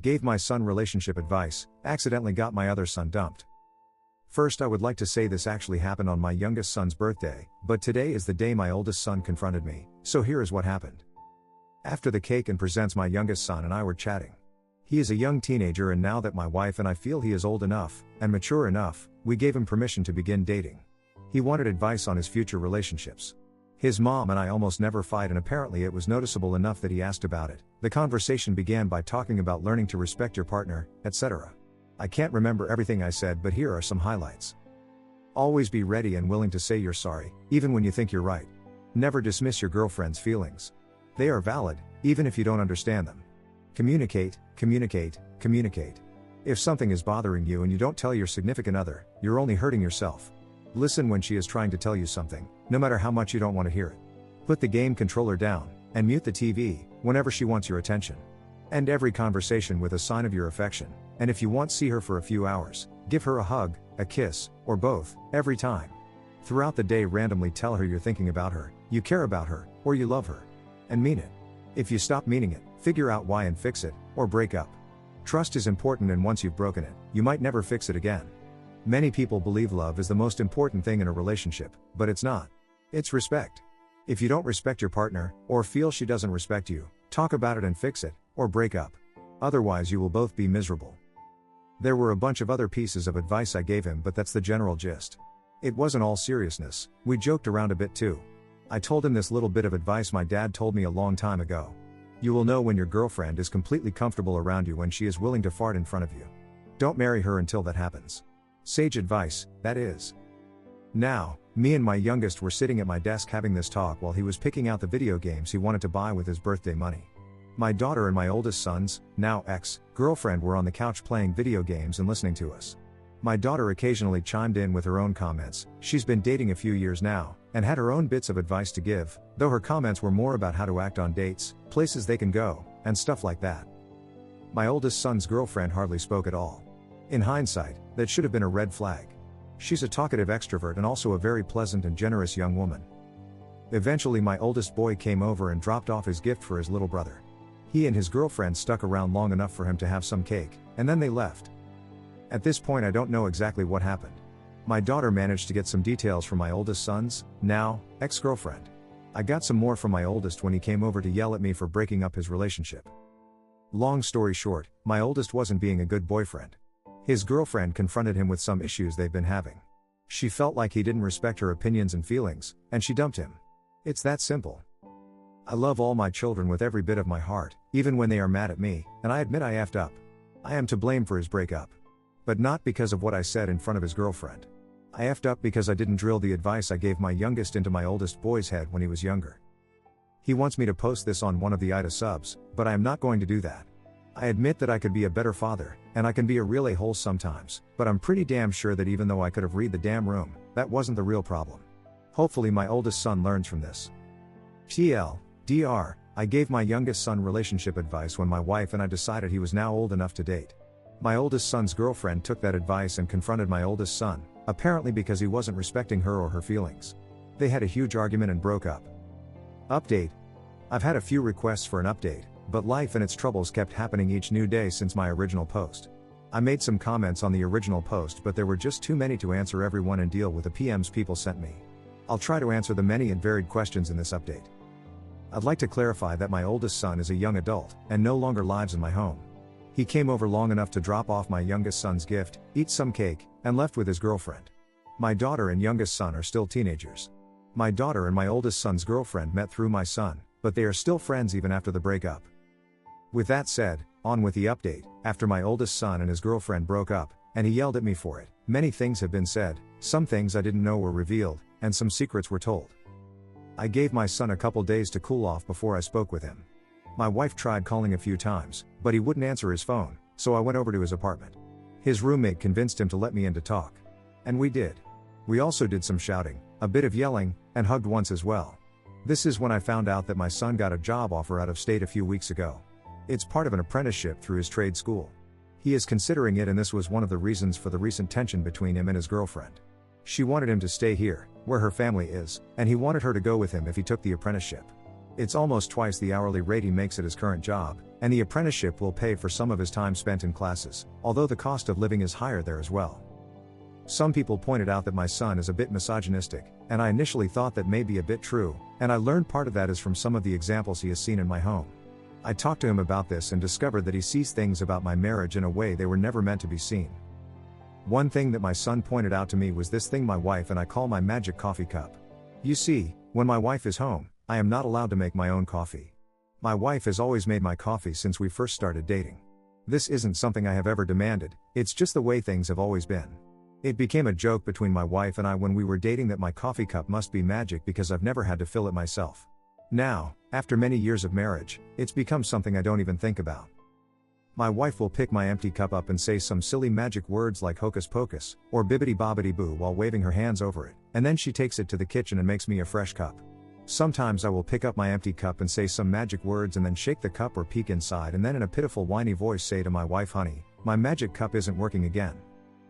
Gave my son relationship advice, accidentally got my other son dumped. First, I would like to say this actually happened on my youngest son's birthday, but today is the day my oldest son confronted me, so here is what happened. After the cake and presents, my youngest son and I were chatting. He is a young teenager, and now that my wife and I feel he is old enough, and mature enough, we gave him permission to begin dating. He wanted advice on his future relationships. His mom and I almost never fight, and apparently it was noticeable enough that he asked about it. The conversation began by talking about learning to respect your partner, etc. I can't remember everything I said, but here are some highlights. Always be ready and willing to say you're sorry, even when you think you're right. Never dismiss your girlfriend's feelings. They are valid, even if you don't understand them. Communicate, communicate, communicate. If something is bothering you and you don't tell your significant other, you're only hurting yourself. Listen when she is trying to tell you something, no matter how much you don't want to hear it. Put the game controller down, and mute the TV, whenever she wants your attention. End every conversation with a sign of your affection, and if you want to see her for a few hours, give her a hug, a kiss, or both, every time. Throughout the day, randomly tell her you're thinking about her, you care about her, or you love her. And mean it. If you stop meaning it, figure out why and fix it, or break up. Trust is important, and once you've broken it, you might never fix it again. Many people believe love is the most important thing in a relationship, but it's not. It's respect. If you don't respect your partner, or feel she doesn't respect you, talk about it and fix it, or break up. Otherwise you will both be miserable. There were a bunch of other pieces of advice I gave him, but that's the general gist. It wasn't all seriousness, we joked around a bit too. I told him this little bit of advice my dad told me a long time ago. You will know when your girlfriend is completely comfortable around you when she is willing to fart in front of you. Don't marry her until that happens. Sage advice, that is. Now, me and my youngest were sitting at my desk having this talk while he was picking out the video games he wanted to buy with his birthday money. My daughter and my oldest son's, now ex-girlfriend, were on the couch playing video games and listening to us. My daughter occasionally chimed in with her own comments. She's been dating a few years now, and had her own bits of advice to give, though her comments were more about how to act on dates, places they can go, and stuff like that. My oldest son's girlfriend hardly spoke at all. In hindsight, that should have been a red flag. She's a talkative extrovert and also a very pleasant and generous young woman. Eventually my oldest boy came over and dropped off his gift for his little brother. He and his girlfriend stuck around long enough for him to have some cake, and then they left. At this point I don't know exactly what happened. My daughter managed to get some details from my oldest son's, now, ex-girlfriend. I got some more from my oldest when he came over to yell at me for breaking up his relationship. Long story short, my oldest wasn't being a good boyfriend. His girlfriend confronted him with some issues they've been having. She felt like he didn't respect her opinions and feelings, and she dumped him. It's that simple. I love all my children with every bit of my heart, even when they are mad at me, and I admit I effed up. I am to blame for his breakup. But not because of what I said in front of his girlfriend. I effed up because I didn't drill the advice I gave my youngest into my oldest boy's head when he was younger. He wants me to post this on one of the IDA subs, but I am not going to do that. I admit that I could be a better father, and I can be a real a-hole sometimes, but I'm pretty damn sure that even though I could have read the damn room, that wasn't the real problem. Hopefully my oldest son learns from this. TLDR, I gave my youngest son relationship advice when my wife and I decided he was now old enough to date. My oldest son's girlfriend took that advice and confronted my oldest son, apparently because he wasn't respecting her or her feelings. They had a huge argument and broke up. Update. I've had a few requests for an update, but life and its troubles kept happening each new day since my original post. I made some comments on the original post, but there were just too many to answer everyone and deal with the PMs people sent me. I'll try to answer the many and varied questions in this update. I'd like to clarify that my oldest son is a young adult, and no longer lives in my home. He came over long enough to drop off my youngest son's gift, eat some cake, and left with his girlfriend. My daughter and youngest son are still teenagers. My daughter and my oldest son's girlfriend met through my son, but they are still friends even after the breakup. With that said, on with the update. After my oldest son and his girlfriend broke up, and he yelled at me for it, many things have been said, some things I didn't know were revealed, and some secrets were told. I gave my son a couple days to cool off before I spoke with him. My wife tried calling a few times, but he wouldn't answer his phone, so I went over to his apartment. His roommate convinced him to let me in to talk. And we did. We also did some shouting, a bit of yelling, and hugged once as well. This is when I found out that my son got a job offer out of state a few weeks ago. It's part of an apprenticeship through his trade school. He is considering it, and this was one of the reasons for the recent tension between him and his girlfriend. She wanted him to stay here, where her family is, and he wanted her to go with him if he took the apprenticeship. It's almost twice the hourly rate he makes at his current job, and the apprenticeship will pay for some of his time spent in classes, although the cost of living is higher there as well. Some people pointed out that my son is a bit misogynistic, and I initially thought that may be a bit true, and I learned part of that is from some of the examples he has seen in my home. I talked to him about this and discovered that he sees things about my marriage in a way they were never meant to be seen. One thing that my son pointed out to me was this thing my wife and I call my magic coffee cup. You see, when my wife is home, I am not allowed to make my own coffee. My wife has always made my coffee since we first started dating. This isn't something I have ever demanded, it's just the way things have always been. It became a joke between my wife and I when we were dating that my coffee cup must be magic because I've never had to fill it myself. Now, after many years of marriage, it's become something I don't even think about. My wife will pick my empty cup up and say some silly magic words like hocus pocus, or bibbidi bobbidi boo while waving her hands over it, and then she takes it to the kitchen and makes me a fresh cup. Sometimes I will pick up my empty cup and say some magic words and then shake the cup or peek inside and then in a pitiful whiny voice say to my wife, honey, my magic cup isn't working again.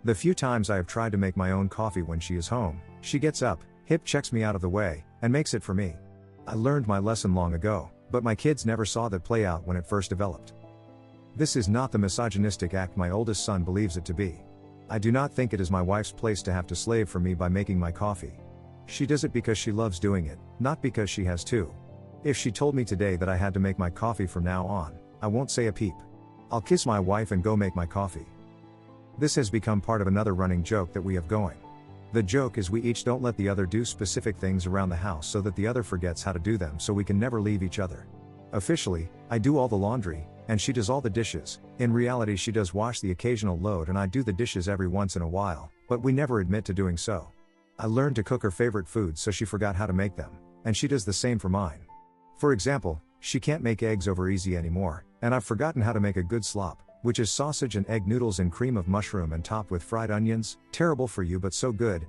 The few times I have tried to make my own coffee when she is home, she gets up, hip checks me out of the way, and makes it for me. I learned my lesson long ago, but my kids never saw that play out when it first developed. This is not the misogynistic act my oldest son believes it to be. I do not think it is my wife's place to have to slave for me by making my coffee. She does it because she loves doing it, not because she has to. If she told me today that I had to make my coffee from now on, I won't say a peep. I'll kiss my wife and go make my coffee. This has become part of another running joke that we have going. The joke is we each don't let the other do specific things around the house so that the other forgets how to do them so we can never leave each other. Officially, I do all the laundry, and she does all the dishes. In reality she does wash the occasional load and I do the dishes every once in a while, but we never admit to doing so. I learned to cook her favorite foods so she forgot how to make them, and she does the same for mine. For example, she can't make eggs over easy anymore, and I've forgotten how to make a good slop, which is sausage and egg noodles in cream of mushroom and topped with fried onions, terrible for you but so good.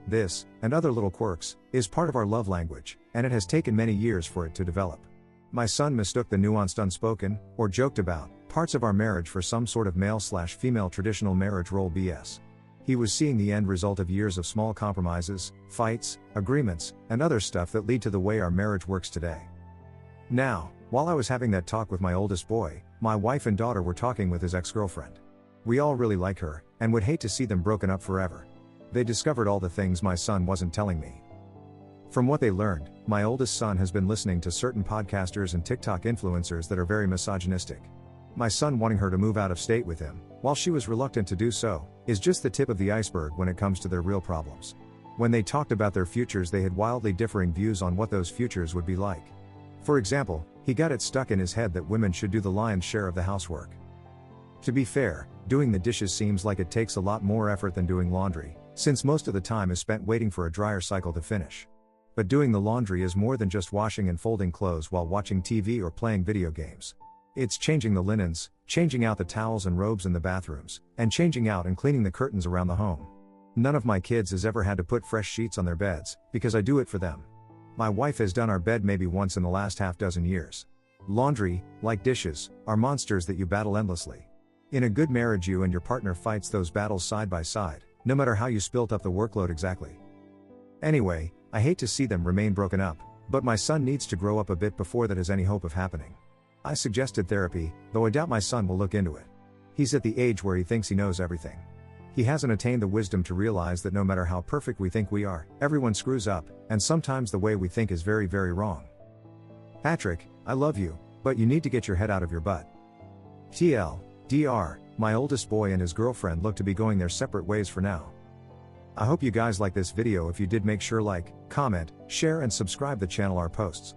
This, and other little quirks, is part of our love language, and it has taken many years for it to develop. My son mistook the nuanced unspoken, or joked about, parts of our marriage for some sort of male/female traditional marriage role BS. He was seeing the end result of years of small compromises, fights, agreements, and other stuff that lead to the way our marriage works today. Now, while I was having that talk with my oldest boy, my wife and daughter were talking with his ex-girlfriend. We all really like her, and would hate to see them broken up forever. They discovered all the things my son wasn't telling me. From what they learned, my oldest son has been listening to certain podcasters and TikTok influencers that are very misogynistic. My son wanting her to move out of state with him, while she was reluctant to do so, is just the tip of the iceberg when it comes to their real problems. When they talked about their futures they had wildly differing views on what those futures would be like. For example, he got it stuck in his head that women should do the lion's share of the housework. To be fair, doing the dishes seems like it takes a lot more effort than doing laundry, since most of the time is spent waiting for a dryer cycle to finish. But doing the laundry is more than just washing and folding clothes while watching TV or playing video games. It's changing the linens, changing out the towels and robes in the bathrooms, and changing out and cleaning the curtains around the home. None of my kids has ever had to put fresh sheets on their beds, because I do it for them. My wife has done our bed maybe once in the last half dozen years. Laundry, like dishes, are monsters that you battle endlessly. In a good marriage you and your partner fights those battles side by side, no matter how you spilt up the workload exactly. Anyway, I hate to see them remain broken up, but my son needs to grow up a bit before that has any hope of happening. I suggested therapy, though I doubt my son will look into it. He's at the age where he thinks he knows everything. He hasn't attained the wisdom to realize that no matter how perfect we think we are, everyone screws up, and sometimes the way we think is very, very wrong. Patrick, I love you, but you need to get your head out of your butt. TLDR, my oldest boy and his girlfriend look to be going their separate ways for now. I hope you guys like this video. If you did, make sure like, comment, share and subscribe the channel. Our posts